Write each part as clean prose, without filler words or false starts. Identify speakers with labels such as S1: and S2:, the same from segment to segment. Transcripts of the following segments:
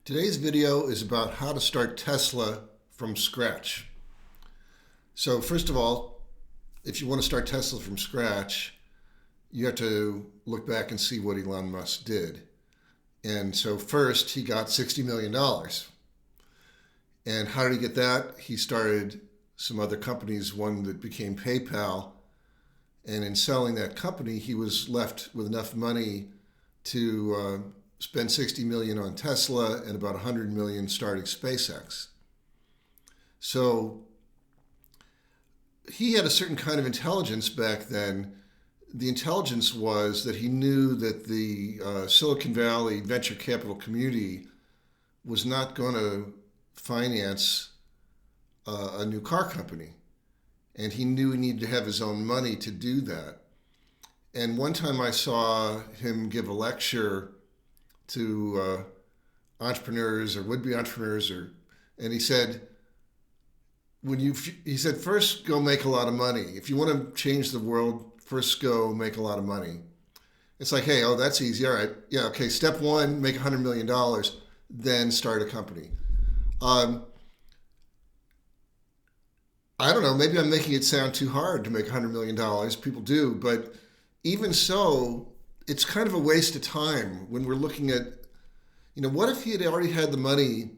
S1: Today's video is about how to start Tesla from scratch. So first of all, if you want to start Tesla from scratch, you have to look back and see what Elon Musk did. And so first, he got $60 million. And how did he get that? He started some other companies, one that became PayPal. And in selling that company, he was left with enough money to spend $60 million on Tesla and about $100 million starting SpaceX. So he had a certain kind of intelligence back then. The intelligence was that he knew that the Silicon Valley venture capital community was not going to finance a new car company. And he knew he needed to have his own money to do that. And one time I saw him give a lecture to entrepreneurs or would-be entrepreneurs, and he said, first go make a lot of money. If you want to change the world, first go make a lot of money. It's like, hey, that's easy. All right. Yeah, okay. Step one, make $100 million, then start a company. I don't know, maybe I'm making it sound too hard to make $100 million. People do, but even so, it's kind of a waste of time when we're looking at, what if he had already had the money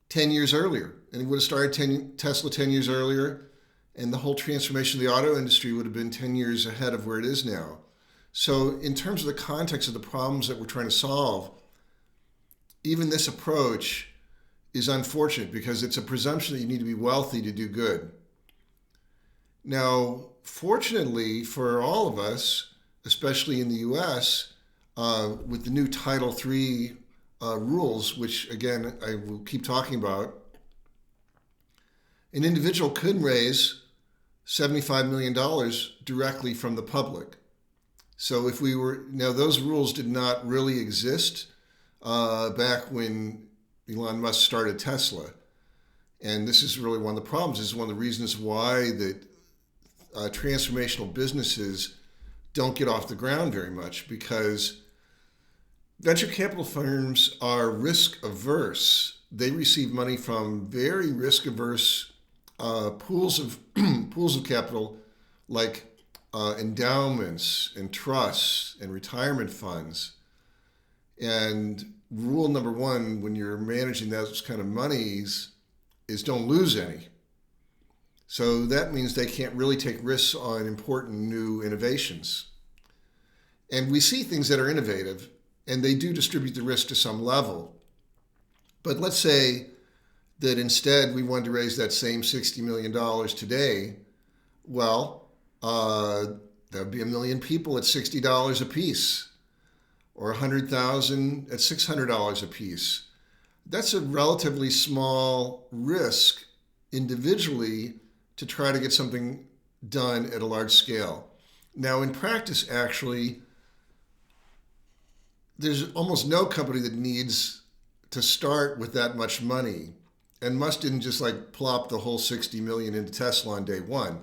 S1: 10 years earlier, and he would have started Tesla 10 years earlier, and the whole transformation of the auto industry would have been 10 years ahead of where it is now. So in terms of the context of the problems that we're trying to solve, even this approach is unfortunate because it's a presumption that you need to be wealthy to do good. Now, fortunately for all of us, especially in the US, with the new Title III rules, which again, I will keep talking about, an individual could raise $75 million directly from the public. So now those rules did not really exist back when Elon Musk started Tesla. And this is really one of the problems. This is one of the reasons why that transformational businesses don't get off the ground very much, because venture capital firms are risk averse. They receive money from very risk averse pools of capital, like endowments and trusts and retirement funds. And rule number one, when you're managing those kind of monies, is don't lose any. So that means they can't really take risks on important new innovations. And we see things that are innovative, and they do distribute the risk to some level. But let's say that instead we wanted to raise that same $60 million today. Well, that would be 1 million people at $60 a piece, or 100,000 at $600 a piece. That's a relatively small risk individually to try to get something done at a large scale. Now, in practice, actually, there's almost no company that needs to start with that much money. And Musk didn't just plop the whole 60 million into Tesla on day one.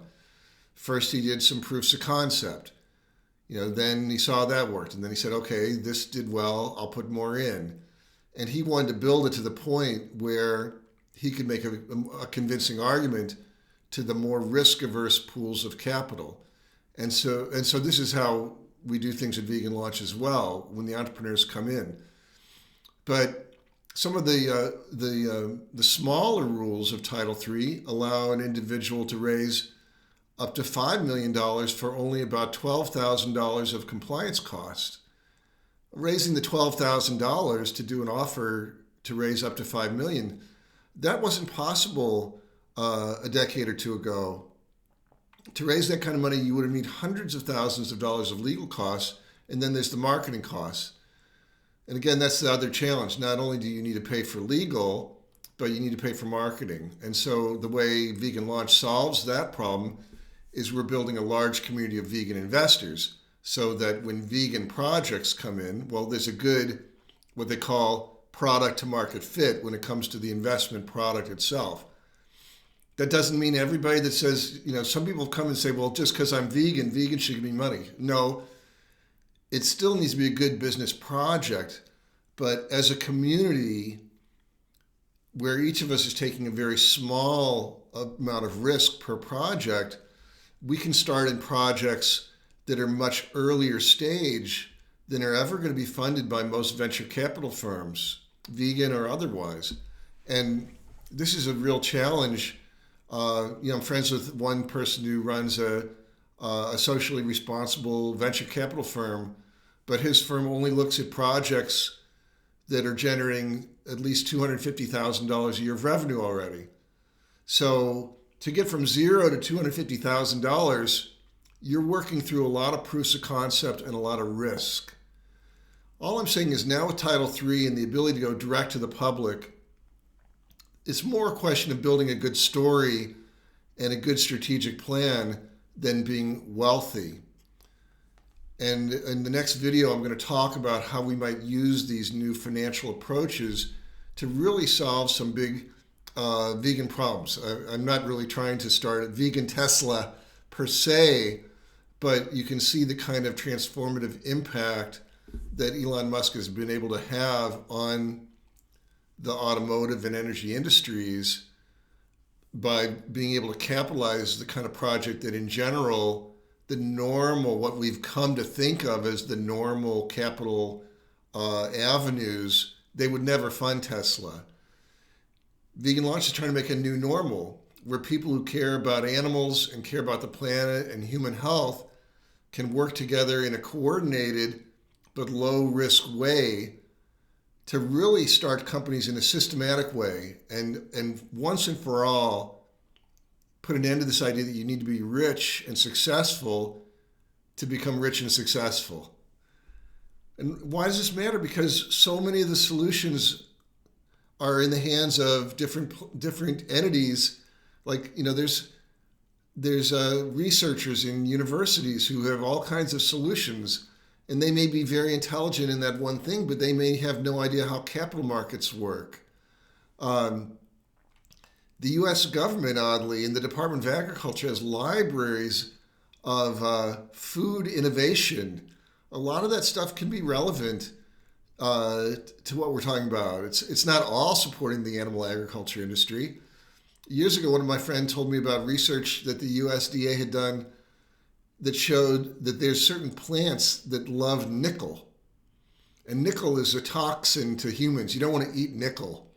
S1: First, he did some proofs of concept. Then he saw that worked. And then he said, okay, this did well, I'll put more in. And he wanted to build it to the point where he could make a convincing argument to the more risk-averse pools of capital. And so this is how we do things at Vegan Launch as well, when the entrepreneurs come in. But some of the smaller rules of Title III allow an individual to raise up to $5 million for only about $12,000 of compliance costs. Raising the $12,000 to do an offer to raise up to $5 million, that wasn't possible a decade or two ago. To raise that kind of money, you would have needed hundreds of thousands of dollars of legal costs, and then there's the marketing costs. And again, that's the other challenge. Not only do you need to pay for legal, but you need to pay for marketing. And so the way Vegan Launch solves that problem is we're building a large community of vegan investors so that when vegan projects come in, well, there's a good, what they call product to market fit when it comes to the investment product itself. That doesn't mean everybody that says, some people come and say, well, just because I'm vegan, vegans should give me money. No, it still needs to be a good business project, But as a community, where each of us is taking a very small amount of risk per project, we can start in projects that are much earlier stage than are ever going to be funded by most venture capital firms, vegan or otherwise. And this is a real challenge. I'm friends with one person who runs a socially responsible venture capital firm, but his firm only looks at projects that are generating at least $250,000 a year of revenue already. So to get from zero to $250,000, you're working through a lot of proofs of concept and a lot of risk. All I'm saying is now with Title III and the ability to go direct to the public, it's more a question of building a good story and a good strategic plan than being wealthy. And in the next video, I'm going to talk about how we might use these new financial approaches to really solve some big vegan problems. I'm not really trying to start a vegan Tesla per se, but you can see the kind of transformative impact that Elon Musk has been able to have on the automotive and energy industries by being able to capitalize the kind of project that in general, the normal, what we've come to think of as the normal capital avenues, they would never fund Tesla. Vegan Launch is trying to make a new normal where people who care about animals and care about the planet and human health can work together in a coordinated but low risk way to really start companies in a systematic way and once and for all put an end to this idea that you need to be rich and successful to become rich and successful. And why does this matter? Because so many of the solutions are in the hands of different entities. Like, there's researchers in universities who have all kinds of solutions, and they may be very intelligent in that one thing, but they may have no idea how capital markets work. The U.S. government, oddly, in the Department of Agriculture, has libraries of food innovation. A lot of that stuff can be relevant to what we're talking about. It's not all supporting the animal agriculture industry. Years ago, one of my friends told me about research that the USDA had done that showed that there's certain plants that love nickel. And nickel is a toxin to humans. You don't want to eat nickel.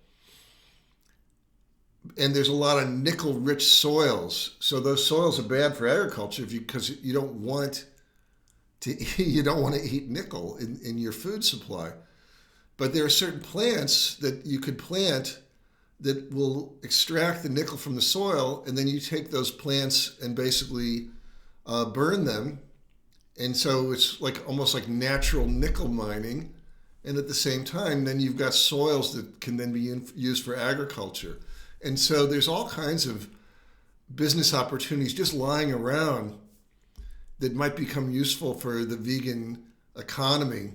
S1: And there's a lot of nickel-rich soils. So those soils are bad for agriculture because you don't want to eat nickel in your food supply. But there are certain plants that you could plant that will extract the nickel from the soil, and then you take those plants and basically burn them. And so it's almost like natural nickel mining. And at the same time, then you've got soils that can then be used for agriculture. And so there's all kinds of business opportunities just lying around that might become useful for the vegan economy,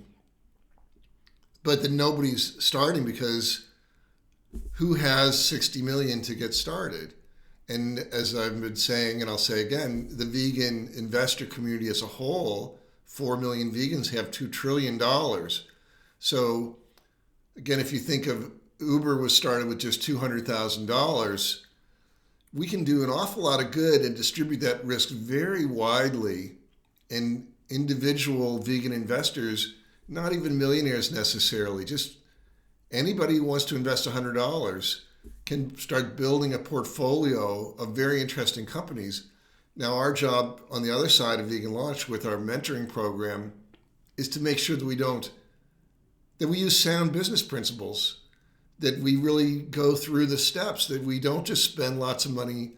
S1: but that nobody's starting because who has 60 million to get started? And as I've been saying, and I'll say again, the vegan investor community as a whole, 4 million vegans have $2 trillion. So again, if you think of Uber was started with just $200,000, we can do an awful lot of good and distribute that risk very widely. And individual vegan investors, not even millionaires necessarily, just anybody who wants to invest $100 can start building a portfolio of very interesting companies. Now, our job on the other side of Vegan Launch with our mentoring program is to make sure that we use sound business principles, that we really go through the steps, that we don't just spend lots of money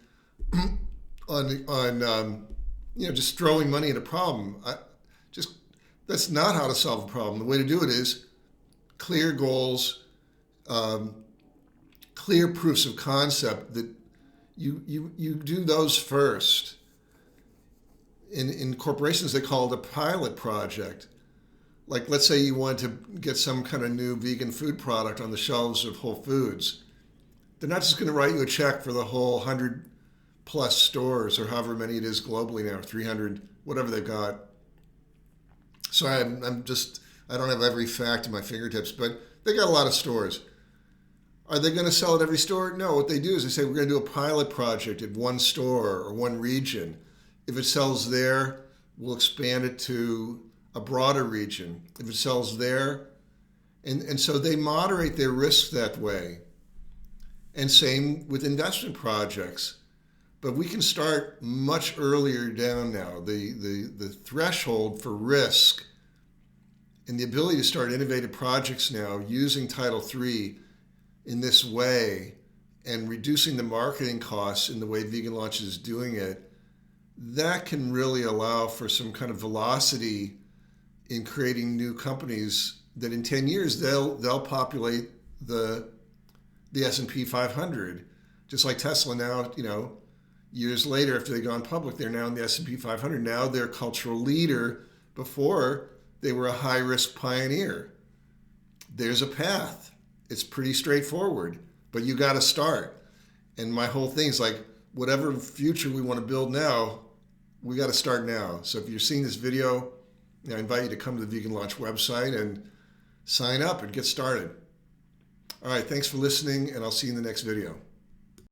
S1: on just throwing money at a problem. That's not how to solve a problem. The way to do it is clear goals, clear proofs of concept that you do those first. In corporations, they call it a pilot project. Like, let's say you want to get some kind of new vegan food product on the shelves of Whole Foods. They're not just going to write you a check for the whole 100 plus stores or however many it is globally now, 300, whatever they've got. So I I don't have every fact at my fingertips, but they got a lot of stores. Are they going to sell at every store? No. What they do is they say, we're going to do a pilot project at one store or one region. If it sells there, we'll expand it to a broader region. If it sells there, and so they moderate their risk that way. And same with investment projects. But we can start much earlier down now. The threshold for risk and the ability to start innovative projects now using Title III in this way and reducing the marketing costs in the way Vegan Launch is doing it, that can really allow for some kind of velocity in creating new companies that in 10 years they'll populate the S&P 500. Just like Tesla now, years later after they've gone public, they're now in the S&P 500. Now they're a cultural leader. Before, they were a high-risk pioneer. There's a path. It's pretty straightforward, but you got to start. And my whole thing is like, whatever future we want to build now, we got to start now. So if you're seeing this video, I invite you to come to the Vegan Launch website and sign up and get started. All right, thanks for listening, and I'll see you in the next video.